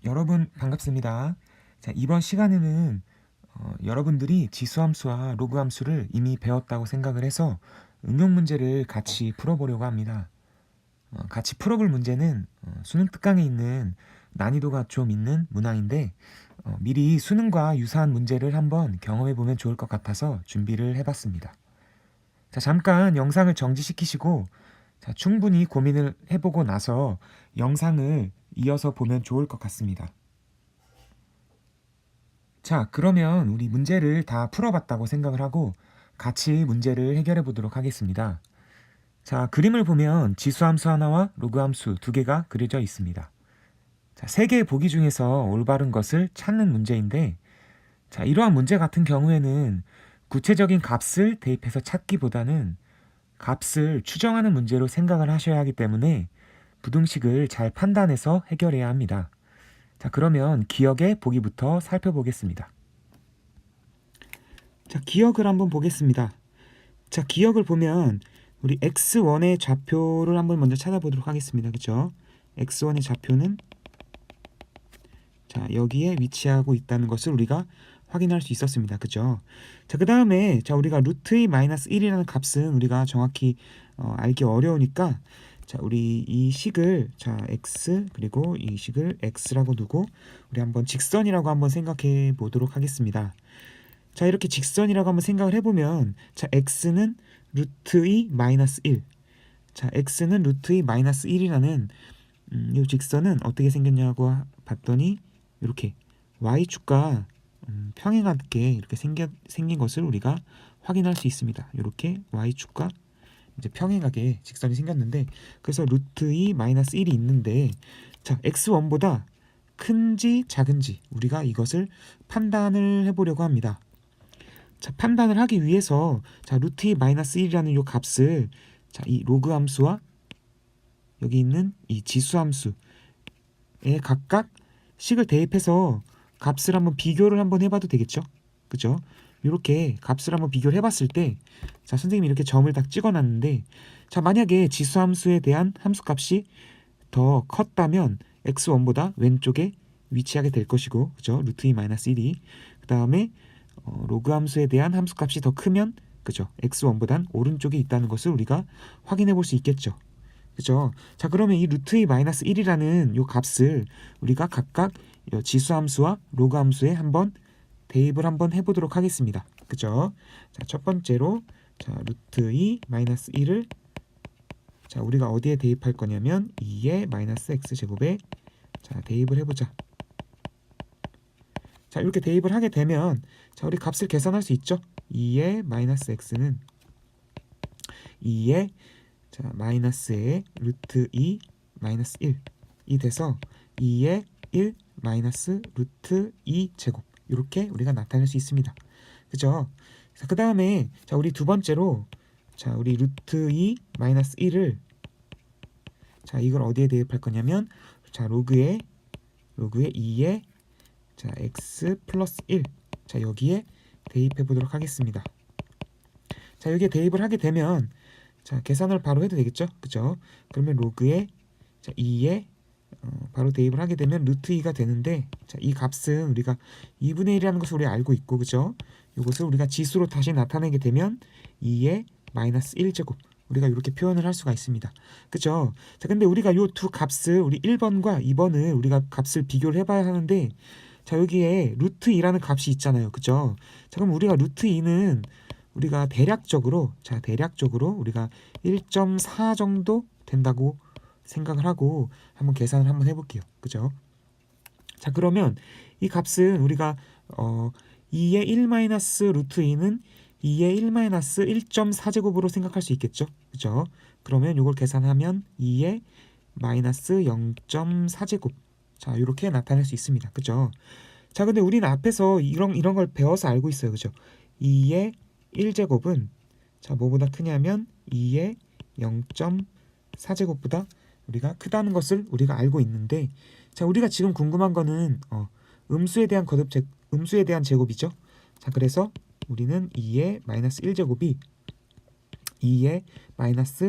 여러분 반갑습니다. 자, 이번 시간에는 여러분들이 지수함수와 로그함수를 이미 배웠다고 생각을 해서 응용 문제를 같이 풀어보려고 합니다. 같이 풀어볼 문제는 수능 특강에 있는 난이도가 좀 있는 문항인데 미리 수능과 유사한 문제를 한번 경험해보면 좋을 것 같아서 준비를 해봤습니다. 자, 잠깐 영상을 정지시키시고 자, 충분히 고민을 해보고 나서 영상을 이어서 보면 좋을 것 같습니다. 자, 그러면 우리 문제를 다 풀어봤다고 생각을 하고 같이 문제를 해결해 보도록 하겠습니다. 자, 그림을 보면 지수함수 하나와 로그함수 두 개가 그려져 있습니다. 자, 세 개의 보기 중에서 올바른 것을 찾는 문제인데, 자, 이러한 문제 같은 경우에는 구체적인 값을 대입해서 찾기보다는 값을 추정하는 문제로 생각을 하셔야 하기 때문에 부등식을 잘 판단해서 해결해야 합니다. 자, 그러면 기억의 보기부터 살펴보겠습니다. 자, 기억을 한번 보겠습니다. 자, 기억을 보면 우리 x1의 좌표를 한번 먼저 찾아보도록 하겠습니다. 그죠? x1의 좌표는 자, 여기에 위치하고 있다는 것을 우리가 확인할 수 있었습니다. 그죠? 자, 그 다음에 자, 우리가 루트의 마이너스 1이라는 값은 우리가 정확히 알기 어려우니까 자, 우리 이 식을 자, x 그리고 이 식을 x라고 두고 우리 한번 직선이라고 한번 생각해 보도록 하겠습니다. 자, 이렇게 직선이라고 한번 생각을 해보면 자, x는 루트의 마이너스 1. 자, x는 루트의 마이너스 1이라는 이 직선은 어떻게 생겼냐고 봤더니 이렇게 y축과 평행하게 이렇게 생긴 것을 우리가 확인할 수 있습니다. 이렇게 y축과 이제 평행하게 직선이 생겼는데 그래서 루트의 마이너스 1이 있는데 자, x1보다 큰지 작은지 우리가 이것을 판단을 해보려고 합니다. 자, 판단을 하기 위해서 자, 루트의 마이너스 1이라는 이 값을 자, 이 로그 함수와 여기 있는 이 지수 함수에 각각 식을 대입해서 값을 한번 비교를 한번 해봐도 되겠죠? 그죠? 이렇게 값을 한번 비교를 해봤을 때, 자, 선생님이 이렇게 점을 딱 찍어놨는데, 자, 만약에 지수 함수에 대한 함수 값이 더 컸다면 x1보다 왼쪽에 위치하게 될 것이고, 그죠? 루트 2 마이너스 1이. 그 다음에 로그 함수에 대한 함수 값이 더 크면, 그죠? x1보단 오른쪽에 있다는 것을 우리가 확인해 볼 수 있겠죠. 그죠? 자, 그러면 이 루트의 마이너스 1이라는 요 값을 우리가 각각 지수 함수와 로그 함수에 한번 대입을 한번 해보도록 하겠습니다. 그죠? 자, 첫 번째로 자, 루트의 마이너스 1을 자, 우리가 어디에 대입할 거냐면 2의 마이너스 x제곱에 자, 대입을 해보자. 자, 이렇게 대입을 하게 되면 자, 우리 값을 계산할 수 있죠? 2의 마이너스 x는 2의 자, 마이너스의 루트 2 마이너스 1이 돼서 2의 1 마이너스 루트 2 제곱 이렇게 우리가 나타낼 수 있습니다. 그죠? 자, 그 다음에 자, 우리 두 번째로 자, 우리 루트 2 마이너스 1을 자, 이걸 어디에 대입할 거냐면 자, 로그에 2에 자, x 플러스 1 자, 여기에 대입해 보도록 하겠습니다. 자, 여기에 대입을 하게 되면 자, 계산을 바로 해도 되겠죠? 그죠? 그러면 로그에 자, 2에 바로 대입을 하게 되면 루트 2가 되는데 자, 이 값은 우리가 2분의 1이라는 것을 우리 알고 있고 그죠? 이것을 우리가 지수로 다시 나타내게 되면 2의 마이너스 1제곱 우리가 이렇게 표현을 할 수가 있습니다. 그죠? 자, 근데 우리가 요 두 값을 우리 1번과 2번을 우리가 값을 비교를 해봐야 하는데 자, 여기에 루트 2라는 값이 있잖아요. 그죠? 자, 그럼 우리가 루트 2는 우리가 대략적으로 우리가 1.4 정도 된다고 생각을 하고 한번 계산을 한번 해볼게요. 그죠? 자, 그러면 이 값은 우리가 2의 1 마이너스 루트 2는 2의 1 마이너스 1.4제곱으로 생각할 수 있겠죠? 그죠? 그러면 이걸 계산하면 2의 마이너스 0.4제곱 자, 이렇게 나타낼 수 있습니다. 그죠? 자, 근데 우리는 앞에서 이런 걸 배워서 알고 있어요. 그죠? 2의 1제곱은 자, 뭐보다 크냐면 2의 0.4제곱보다 우리가 크다는 것을 우리가 알고 있는데 자, 우리가 지금 궁금한 거는 음수에 대한 제곱이죠. 자, 그래서 우리는 2의 마이너스 1제곱이 2의 마이너스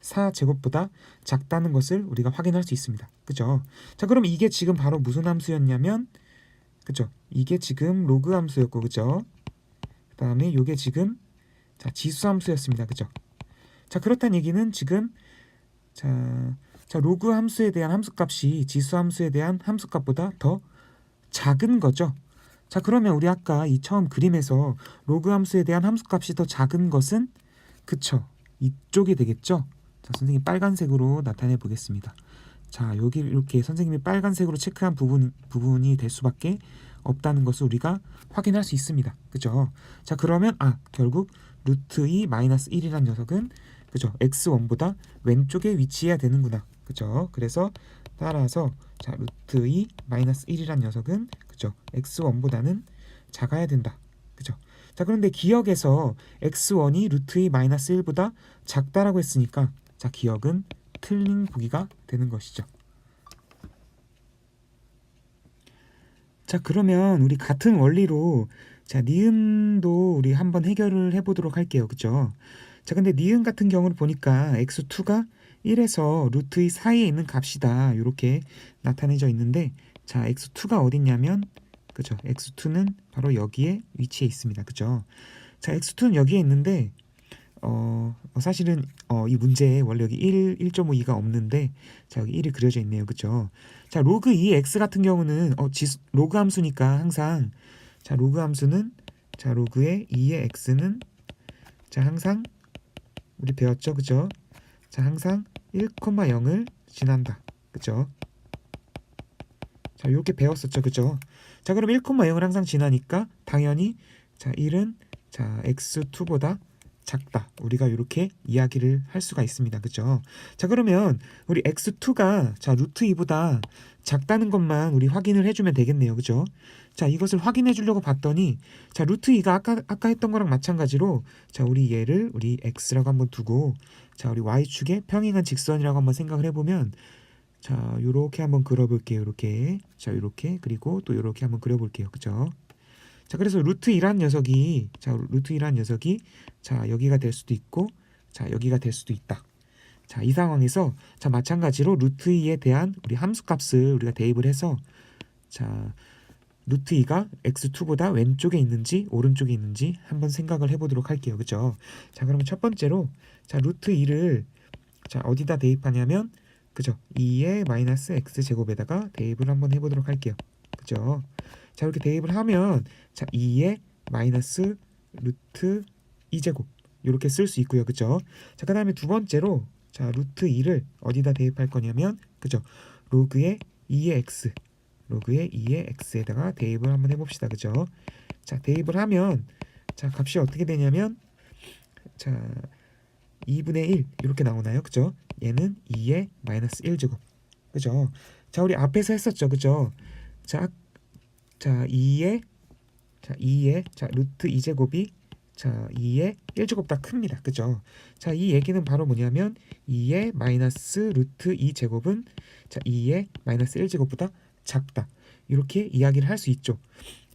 4제곱보다 작다는 것을 우리가 확인할 수 있습니다. 그죠? 자, 그럼 이게 지금 바로 무슨 함수였냐면, 그죠? 이게 지금 로그 함수였고, 그죠? 그 다음에 이게 지금 자, 지수 함수였습니다. 그죠? 자, 그렇다는 얘기는 지금 자, 로그 함수에 대한 함수값이 지수 함수에 대한 함수값보다 더 작은 거죠. 자, 그러면 우리 아까 이 처음 그림에서 로그 함수에 대한 함수값이 더 작은 것은 그쵸? 이쪽이 되겠죠? 자, 선생님 빨간색으로 나타내 보겠습니다. 자, 여기 이렇게 선생님이 빨간색으로 체크한 부분이 될 수밖에 없다는 것을 우리가 확인할 수 있습니다. 그죠? 자, 그러면 결국 루트 2 마이너스 1이란 녀석은 그죠? x1보다 왼쪽에 위치해야 되는구나. 그죠? 그래서 따라서 자, 루트 2 마이너스 1이란 녀석은 그죠? x1보다는 작아야 된다. 그죠? 자, 그런데 기억에서 x1이 루트 2 마이너스 1보다 작다라고 했으니까 자, 기억은 틀린 보기가 되는 것이죠. 자, 그러면 우리 같은 원리로 자, 니은도 우리 한번 해결을 해보도록 할게요. 그죠? 자, 근데 니은 같은 경우를 보니까 x2가 1에서 루트 2 사이에 있는 값이다. 이렇게 나타내져 있는데 자, x2가 어딨냐면 그죠? x2는 바로 여기에 위치해 있습니다. 그죠? 자, x2는 여기에 있는데 사실은 이 문제에 원래 여기 1.52가 없는데 자, 여기 1이 그려져 있네요. 그죠? 자, 로그 2x 같은 경우는 로그 함수니까 항상 자, 로그 함수는 자, 로그의 2의 x는 자, 항상 우리 배웠죠. 그죠? 자, 항상 1,0을 지난다. 그죠? 자, 이렇게 배웠었죠. 그죠? 자, 그럼 1,0을 항상 지나니까 당연히 자, 1은 자, x2보다 작다. 우리가 이렇게 이야기를 할 수가 있습니다. 그죠? 자, 그러면 우리 x2가 자, 루트 2보다 작다는 것만 우리 확인을 해주면 되겠네요. 그죠? 자, 이것을 확인해 주려고 봤더니 자, 루트 2가 아까 했던 거랑 마찬가지로 자, 우리 얘를 우리 x라고 한번 두고 자, 우리 y축에 평행한 직선이라고 한번 생각을 해보면 자, 요렇게 한번 그려볼게요. 이렇게 자, 이렇게 그리고 또 이렇게 한번 그려볼게요. 그죠? 자, 그래서 루트 2란 녀석이 자, 루트 2란 녀석이 자, 여기가 될 수도 있고 자, 여기가 될 수도 있다. 자, 이 상황에서 자, 마찬가지로 루트 2에 대한 우리 함수값을 우리가 대입을 해서 자, 루트 2가 x2보다 왼쪽에 있는지 오른쪽에 있는지 한번 생각을 해보도록 할게요. 그죠? 자, 그러면 첫 번째로 자, 루트 2를 자, 어디다 대입하냐면 그죠? 2의 마이너스 x제곱에다가 대입을 한번 해보도록 할게요. 그죠? 자, 이렇게 대입을 하면 자, 2의 마이너스 루트 2제곱 이렇게 쓸 수 있고요. 그죠? 자, 그 다음에 두 번째로 자, 루트 2를 어디다 대입할 거냐면 그죠? 로그의 2의 x 로그의 2의 x에다가 대입을 한번 해봅시다. 그죠? 자, 대입을 하면 자, 값이 어떻게 되냐면 자, 2분의 1 이렇게 나오나요? 그죠? 얘는 2의 마이너스 1제곱. 그죠? 자, 우리 앞에서 했었죠. 그죠? 자, 2의 자, 루트 2제곱이 자, 2의 1제곱보다 큽니다. 그죠? 자, 이 얘기는 바로 뭐냐면 2의 마이너스 루트 2제곱은 자, 2의 마이너스 1제곱보다 작다. 이렇게 이야기를 할 수 있죠.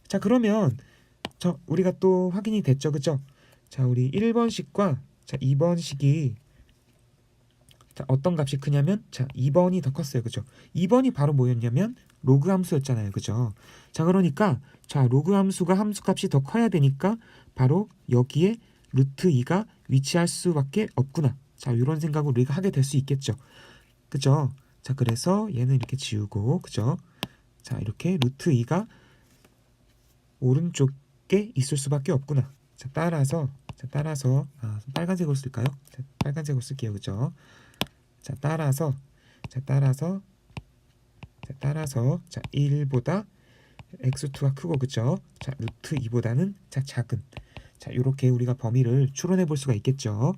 자, 그러면 우리가 또 확인이 됐죠. 그죠? 자, 우리 1번식과 자, 2번식이 자, 어떤 값이 크냐면 자, 2번이 더 컸어요. 그죠? 2번이 바로 뭐였냐면 로그 함수였잖아요. 그죠? 자, 그러니까 자, 로그 함수가 함수값이 더 커야 되니까 바로 여기에 루트 2가 위치할 수밖에 없구나. 자, 이런 생각을 우리가 하게 될 수 있겠죠. 그죠? 자, 그래서 얘는 이렇게 지우고 그죠? 자, 이렇게 루트 2가 오른쪽에 있을 수밖에 없구나. 자, 따라서 빨간색으로 쓸까요? 자, 빨간색으로 쓸게요. 그죠? 자, 따라서 자, 1보다 x2가 크고 그죠? 자, 루트 2보다는 자, 작은. 자, 이렇게 우리가 범위를 추론해 볼 수가 있겠죠.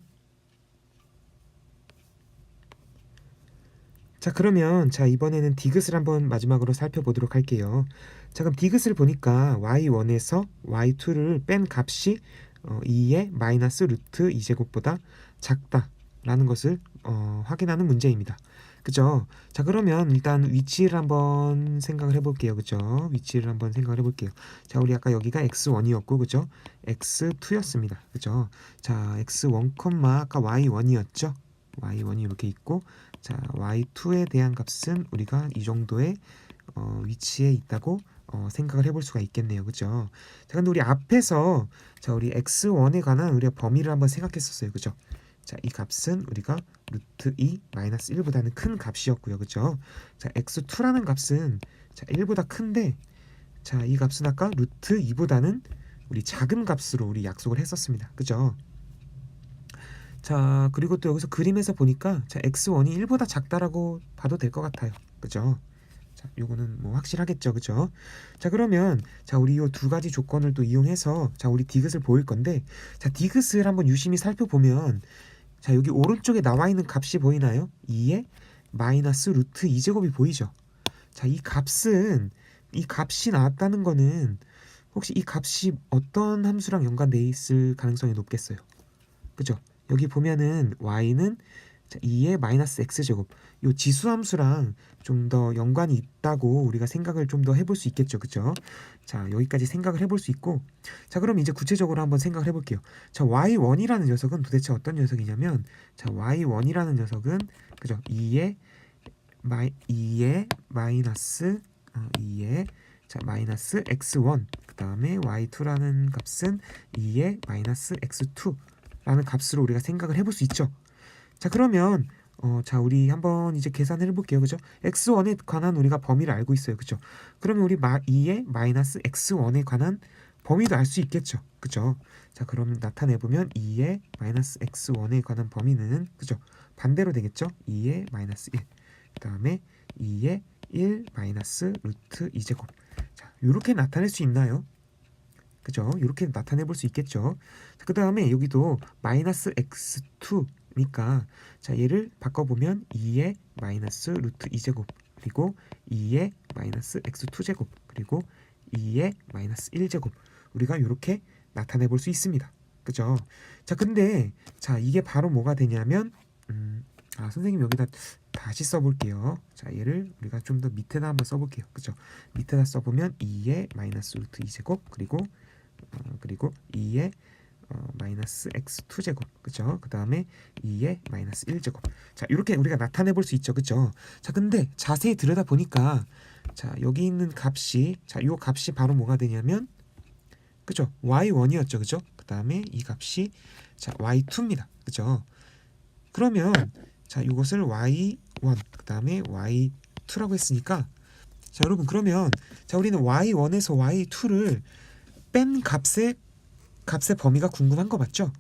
자, 그러면 자, 이번에는 디귿을 한번 마지막으로 살펴보도록 할게요. 자, 그럼 디귿을 보니까 y1에서 y2를 뺀 값이 2의 마이너스 루트 2제곱보다 작다라는 것을 확인하는 문제입니다. 그죠? 자, 그러면 일단 위치를 한번 생각을 해볼게요. 그죠? 위치를 한번 생각을 해볼게요. 자, 우리 아까 여기가 x1이었고 그죠? x2였습니다. 그죠? 자, x1, 아까 y1이었죠? y1이 이렇게 있고, 자 y2에 대한 값은 우리가 이 정도의 위치에 있다고 생각을 해볼 수가 있겠네요. 그죠? 자, 근데 우리 앞에서 자 우리 x1에 관한 우리가 범위를 한번 생각했었어요. 그죠? 자, 이 값은 우리가 루트 2 마이너스 1보다는 큰 값이었고요. 그죠? 자, x2라는 값은 자 1보다 큰데, 자, 이 값은 아까 루트 2보다는 우리 작은 값으로 우리 약속을 했었습니다. 그죠? 자, 그리고 또 여기서 그림에서 보니까 자, x1이 1보다 작다라고 봐도 될 것 같아요. 그죠? 자, 요거는 뭐 확실하겠죠. 그죠? 자, 그러면 자, 우리 요 두 가지 조건을 또 이용해서 자, 우리 디귿을 보일 건데, 자, 디귿을 한번 유심히 살펴보면 자, 여기 오른쪽에 나와 있는 값이 보이나요? 2에 마이너스 루트 2제곱이 보이죠? 자, 이 값이 나왔다는 거는 혹시 이 값이 어떤 함수랑 연관돼 있을 가능성이 높겠어요? 그죠? 여기 보면은 y는 2의 마이너스 x제곱, 요 지수함수랑 좀 더 연관이 있다고 우리가 생각을 좀 더 해볼 수 있겠죠. 그죠? 자, 여기까지 생각을 해볼 수 있고, 자, 그럼 이제 구체적으로 한번 생각을 해볼게요. 자, y1이라는 녀석은 도대체 어떤 녀석이냐면, 자, y1이라는 녀석은 그죠? 2의 마이너스 2의 자 마이너스 x1, 그 다음에 y2라는 값은 2의 마이너스 x2라는 값으로 우리가 생각을 해볼 수 있죠. 자, 그러면 자, 우리 한번 이제 계산을 해볼게요. 그죠? x1에 관한 우리가 범위를 알고 있어요. 그죠? 그러면 우리 2의 마이너스 x1에 관한 범위도 알 수 있겠죠. 그죠? 자, 그러면 나타내보면 2의 마이너스 x1에 관한 범위는 그죠? 반대로 되겠죠? 2의 마이너스 1, 그 다음에 2의 1 마이너스 루트 2제곱. 자, 이렇게 나타낼 수 있나요? 그죠? 이렇게 나타내 볼 수 있겠죠. 그 다음에 여기도 마이너스 x2니까 자, 얘를 바꿔보면 2의 마이너스 루트 2제곱, 그리고 2의 마이너스 x2제곱, 그리고 2의 마이너스 1제곱, 우리가 이렇게 나타내 볼 수 있습니다. 그죠? 자, 근데 자, 이게 바로 뭐가 되냐면 선생님 여기다 다시 써볼게요. 자, 얘를 우리가 좀 더 밑에다 한번 써볼게요. 그죠? 밑에다 써보면 2의 마이너스 루트 2제곱, 그리고 2의 마이너스 x2제곱, 그죠? 그 다음에 2의 마이너스 1제곱. 자, 이렇게 우리가 나타내 볼 수 있죠. 그죠? 자, 근데 자세히 들여다 보니까 자, 여기 있는 값이 자, 요 값이 바로 뭐가 되냐면 그죠? y1이었죠. 그죠? 그 다음에 이 값이 자, y2입니다. 그죠? 그러면 자, 이것을 y1, 그 다음에 y2라고 했으니까 자, 여러분, 그러면 자, 우리는 y1에서 y2를 뺀 값의 범위가 궁금한 거 맞죠?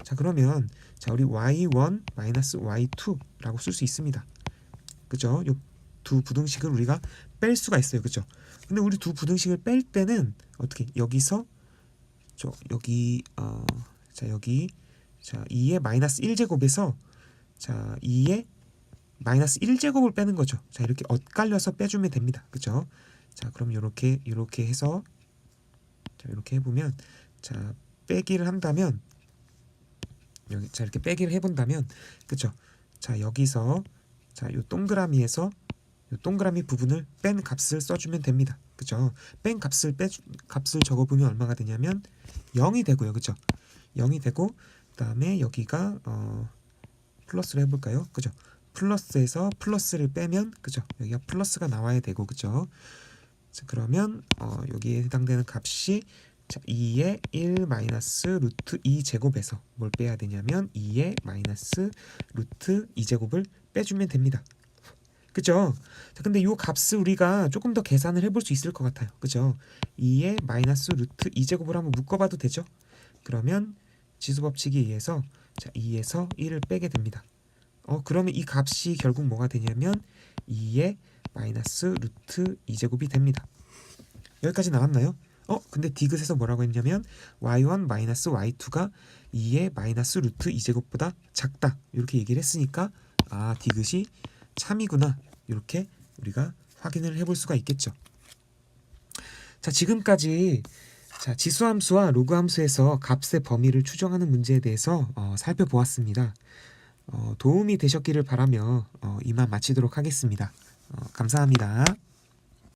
자, 그러면 자, 우리 y1 마이너스 y2라고 쓸 수 있습니다. 그죠? 요 두 부등식을 우리가 뺄 수가 있어요. 그죠? 근데 우리 두 부등식을 뺄 때는 어떻게 여기서 여기 여기 자, 2의 마이너스 1제곱에서 자, 2의 마이너스 1제곱을 빼는 거죠. 자, 이렇게 엇갈려서 빼주면 됩니다. 그죠? 자, 그럼 이렇게 해서 자, 이렇게 해보면 자, 빼기를 한다면 여기 자, 이렇게 빼기를 해본다면 그죠? 자, 여기서 자, 요 동그라미에서 요 동그라미 부분을 뺀 값을 써주면 됩니다. 그죠? 뺀 값을 적어보면 얼마가 되냐면 0이 되고요. 그죠? 0이 되고, 그 다음에 여기가 플러스를 해볼까요? 그죠? 플러스에서 플러스를 빼면 그죠? 여기가 플러스가 나와야 되고, 그죠? 자, 그러면 여기에 해당되는 값이 자, 2의 1 마이너스 루트 2제곱에서 뭘 빼야 되냐면 2의 마이너스 루트 2제곱을 빼주면 됩니다. 그죠? 자, 근데 이 값을 우리가 조금 더 계산을 해볼 수 있을 것 같아요. 그죠? 2의 마이너스 루트 2제곱을 한번 묶어봐도 되죠? 그러면 지수법칙에 의해서 자, 2에서 1을 빼게 됩니다. 그러면 이 값이 결국 뭐가 되냐면 2의 마이너스 루트 2제곱이 됩니다. 여기까지 나왔나요? 근데 디귿에서 뭐라고 했냐면 y1 마이너스 y2가 2의 마이너스 루트 2제곱보다 작다, 이렇게 얘기를 했으니까 디귿이 참이구나, 이렇게 우리가 확인을 해볼 수가 있겠죠. 자, 지금까지 자, 지수함수와 로그함수에서 값의 범위를 추정하는 문제에 대해서 살펴보았습니다. 도움이 되셨기를 바라며 이만 마치도록 하겠습니다. 감사합니다.